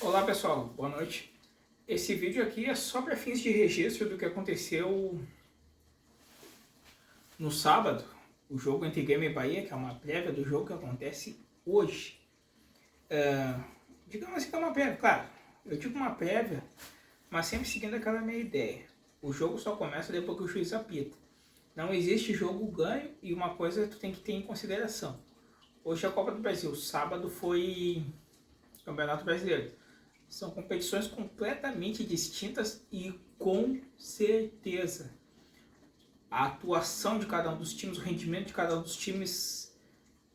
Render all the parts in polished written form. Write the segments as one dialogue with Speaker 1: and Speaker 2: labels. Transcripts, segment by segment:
Speaker 1: Olá pessoal, boa noite. Esse vídeo aqui é só para fins de registro do que aconteceu no sábado, o jogo entre Grêmio e Bahia, que é uma prévia do jogo que acontece hoje. Digamos assim que é uma prévia, claro, eu digo uma prévia, mas sempre seguindo aquela minha ideia. O jogo só começa depois que o juiz apita. Não existe jogo ganho e uma coisa tu tem que ter em consideração. Hoje é a Copa do Brasil, sábado foi Campeonato Brasileiro. São competições completamente distintas e com certeza a atuação de cada um dos times, o rendimento de cada um dos times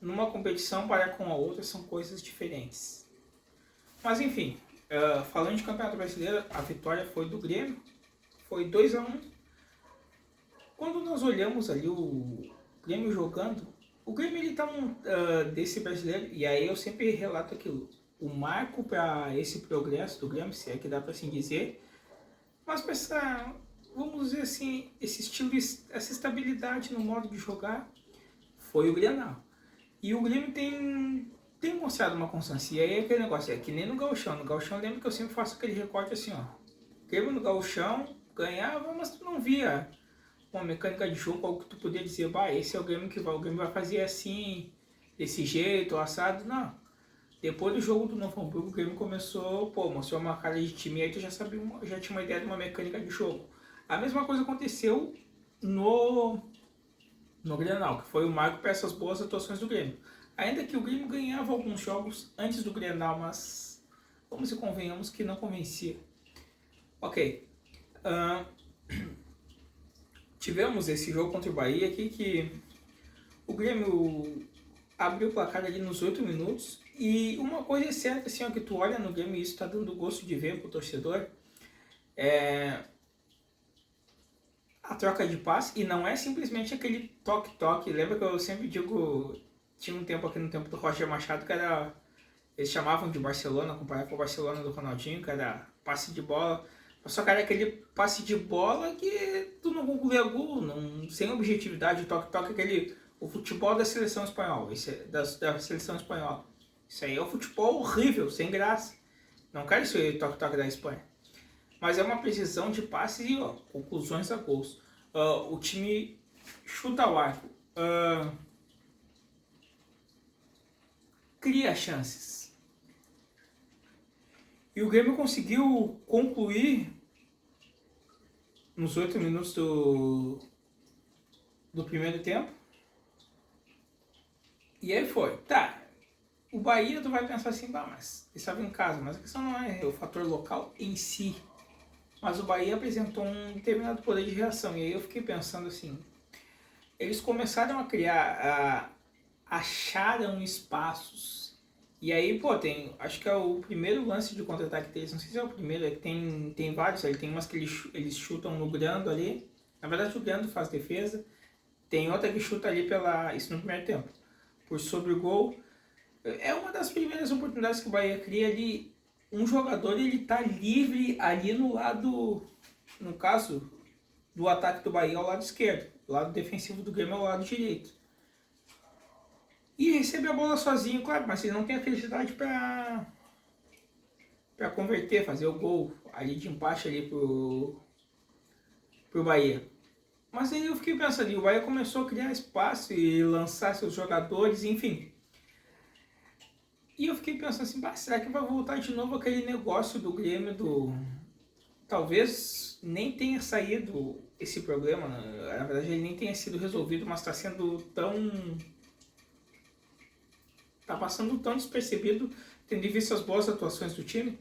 Speaker 1: numa competição para com a outra são coisas diferentes. Mas enfim, falando de Campeonato Brasileiro, a vitória foi do Grêmio, foi 2-1. Quando nós olhamos ali o Grêmio jogando, o Grêmio ele tá desse brasileiro, e aí eu sempre relato aquilo. O marco para esse progresso do Grêmio, se é que dá para assim dizer, mas para vamos dizer assim, esse estilo, essa estabilidade no modo de jogar, foi o Grenal. E o Grêmio tem mostrado uma constância. E aí aquele negócio, é que nem no Gauchão. No Gauchão, lembro que eu sempre faço aquele recorte assim, ó. Grêmio no Gauchão ganhava, mas tu não via uma mecânica de jogo, algo que tu podia dizer, bah, esse é o Grêmio que vai, o Grêmio vai fazer assim, desse jeito, assado, não. Depois do jogo do Novo Hamburgo, o Grêmio começou, mostrou uma cara de time, e aí tu já sabia, já tinha uma ideia de uma mecânica de jogo. A mesma coisa aconteceu no Grenal, que foi o marco para essas boas atuações do Grêmio. Ainda que o Grêmio ganhava alguns jogos antes do Grenal, mas vamos e convenhamos que não convencia. Ok. Tivemos esse jogo contra o Bahia aqui que o Grêmio abriu o placar ali nos 8 minutos. E uma coisa é certa, assim, ó, que tu olha no Grêmio e isso tá dando gosto de ver pro torcedor, é a troca de passe, e não é simplesmente aquele toque-toque. Lembra que eu sempre digo, tinha um tempo aqui no tempo do Roger Machado que era, eles chamavam de Barcelona, comparado com o Barcelona do Ronaldinho, que era passe de bola. Só que era aquele passe de bola que tu não concluía gol, não, sem objetividade, o toque-toque, aquele, o futebol da seleção espanhola, da seleção espanhola. Isso aí é um futebol horrível, sem graça. Não quero isso aí, toque-toque da Espanha. Mas é uma precisão de passes e conclusões a gols. O time chuta ao arco. Cria chances. E o Grêmio conseguiu concluir nos 8 minutos do primeiro tempo. E aí foi. Tá. O Bahia, tu vai pensar assim, mas eles estavam em casa, mas a questão não é o fator local em si. Mas o Bahia apresentou um determinado poder de reação. E aí eu fiquei pensando assim, eles começaram a criar, acharam espaços. E aí, acho que é o primeiro lance de contra-ataque deles, não sei se é o primeiro, é que tem vários ali, tem umas que eles chutam no Grando ali. Na verdade o Grando faz defesa. Tem outra que chuta ali isso no primeiro tempo, por sobre o gol. É uma das primeiras oportunidades que o Bahia cria ali. Um jogador ele tá livre ali no lado, no caso do ataque do Bahia, ao lado esquerdo, o lado defensivo do Grêmio ao lado direito. E recebe a bola sozinho, claro, mas ele não tem a felicidade para converter, fazer o gol ali de empate ali pro Bahia. Mas aí eu fiquei pensando, o Bahia começou a criar espaço e lançar seus jogadores, enfim. E eu fiquei pensando assim, será que vai voltar de novo aquele negócio do Grêmio talvez nem tenha saído esse problema, na verdade ele nem tenha sido resolvido, mas está sendo tá passando tão despercebido, tendo visto as boas atuações do time.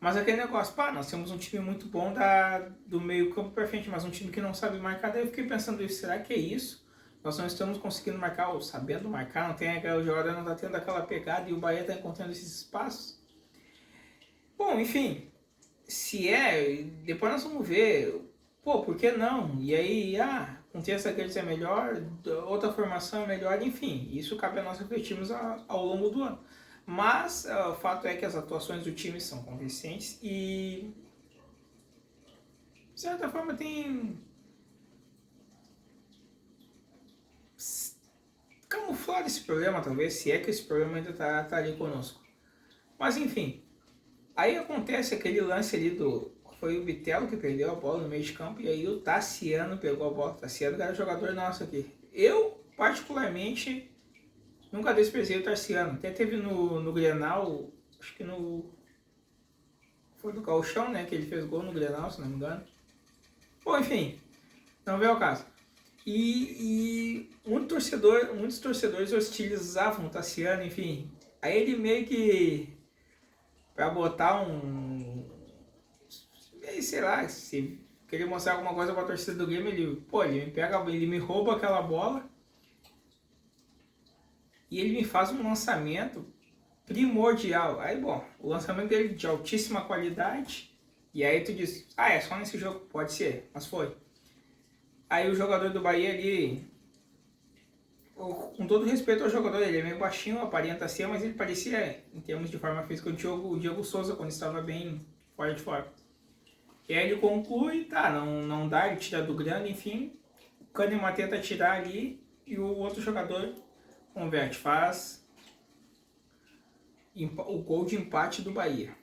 Speaker 1: Mas aquele negócio, nós temos um time muito bom do meio campo para frente, mas um time que não sabe marcar. Daí eu fiquei pensando, será que é isso? Nós não estamos conseguindo marcar, ou sabendo marcar, não tem aquela jogada, não está tendo aquela pegada e o Bahia está encontrando esses espaços. Bom, enfim, se é, depois nós vamos ver, por que não? E aí, com 3 zagueiros é melhor, outra formação é melhor, enfim, isso cabe a nós refletirmos ao longo do ano. Mas o fato é que as atuações do time são convincentes e, de certa forma, tem camuflado esse problema, talvez, se é que esse problema ainda está ali conosco. Mas, enfim, Aí acontece aquele lance ali do... Foi o Bitelo que perdeu a bola no meio de campo e aí o Tassiano pegou a bola. O Tassiano era jogador nosso aqui. Eu, particularmente, nunca desprezei o Tassiano. Até teve no Grenal, acho que no... Foi do Gauchão, né? Que ele fez gol no Grenal, se não me engano. Bom, enfim, não veio ao caso. E muitos torcedores hostilizavam o Tassiano, enfim. Aí ele meio que... Pra botar sei lá, se queria mostrar alguma coisa pra torcida do Grêmio, ele me rouba aquela bola e ele me faz um lançamento primordial. Aí, bom, o lançamento dele de altíssima qualidade, e aí tu diz, é só nesse jogo, pode ser, mas foi. Aí o jogador do Bahia ali, com todo respeito ao jogador, ele é meio baixinho, aparenta ser, mas ele parecia, em termos de forma física, o Diego Souza, quando estava bem fora de forma. E aí ele conclui, tá, não dá, ele tira do grande, enfim. O Kahneman tenta tirar ali e o outro jogador converte, faz o gol de empate do Bahia,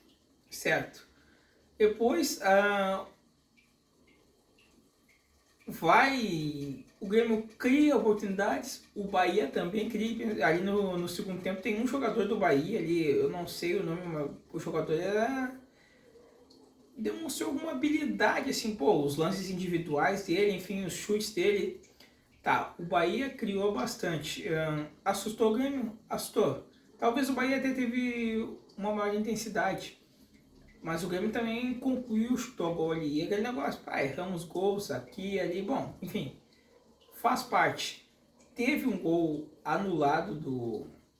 Speaker 1: certo? Depois o Grêmio cria oportunidades, o Bahia também cria, ali no segundo tempo tem um jogador do Bahia ali, eu não sei o nome, mas o jogador demonstrou alguma habilidade, assim, os lances individuais dele, enfim, os chutes dele. Tá, o Bahia criou bastante. Assustou o Grêmio? Assustou. Talvez o Bahia até teve uma maior intensidade, mas o Grêmio também concluiu, chutou o gol ali. E aquele negócio, erramos gols aqui e ali, bom, enfim, faz parte. Teve um gol anulado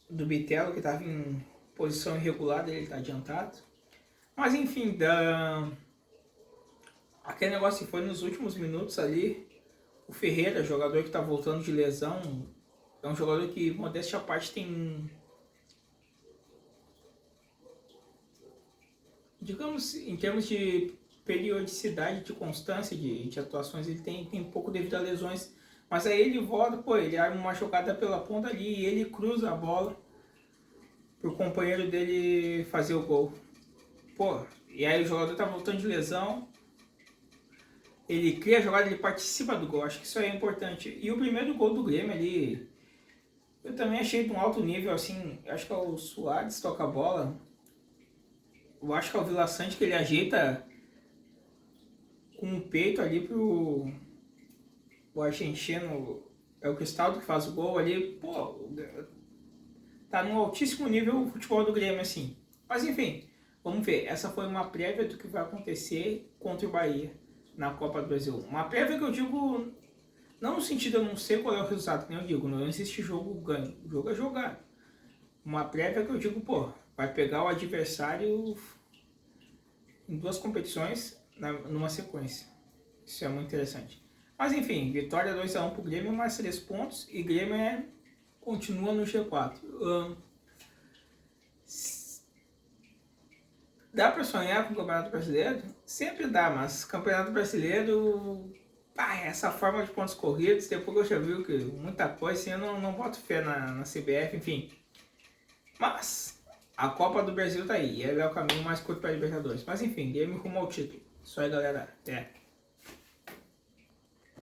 Speaker 1: do Bitelo, que estava em posição irregular, ele está adiantado. Mas enfim, aquele negócio que foi nos últimos minutos ali, o Ferreira, jogador que está voltando de lesão, é um jogador que, modéstia à parte, tem, digamos, em termos de periodicidade, de constância de atuações, ele tem pouco devido a lesões, mas aí ele volta, ele arma uma jogada pela ponta ali e ele cruza a bola pro companheiro dele fazer o gol. E aí o jogador tá voltando de lesão, ele cria a jogada, ele participa do gol, acho que isso aí é importante. E o primeiro gol do Grêmio ali, eu também achei de um alto nível, assim, acho que é o Suárez toca a bola, eu acho que é o Vila Sante que ele ajeita com o peito ali pro o argentino, é o Cristaldo que faz o gol ali, tá num altíssimo nível o futebol do Grêmio, assim. Mas enfim, vamos ver, essa foi uma prévia do que vai acontecer contra o Bahia na Copa do Brasil. Uma prévia que eu digo, não no sentido de eu não sei qual é o resultado, que nem eu digo, não existe jogo ganho, o jogo é jogado. Uma prévia que eu digo, vai pegar o adversário em duas competições numa sequência. Isso é muito interessante. Mas enfim, vitória 2-1 pro Grêmio, mais 3 pontos, e Grêmio continua no G4. Dá pra sonhar com o Campeonato Brasileiro? Sempre dá, mas Campeonato Brasileiro, essa forma de pontos corridos, depois eu já vi que muita coisa, assim, eu não boto fé na CBF, enfim. Mas a Copa do Brasil tá aí, e é o caminho mais curto para a Libertadores. Mas enfim, Grêmio rumo ao título. Isso aí, galera. Até.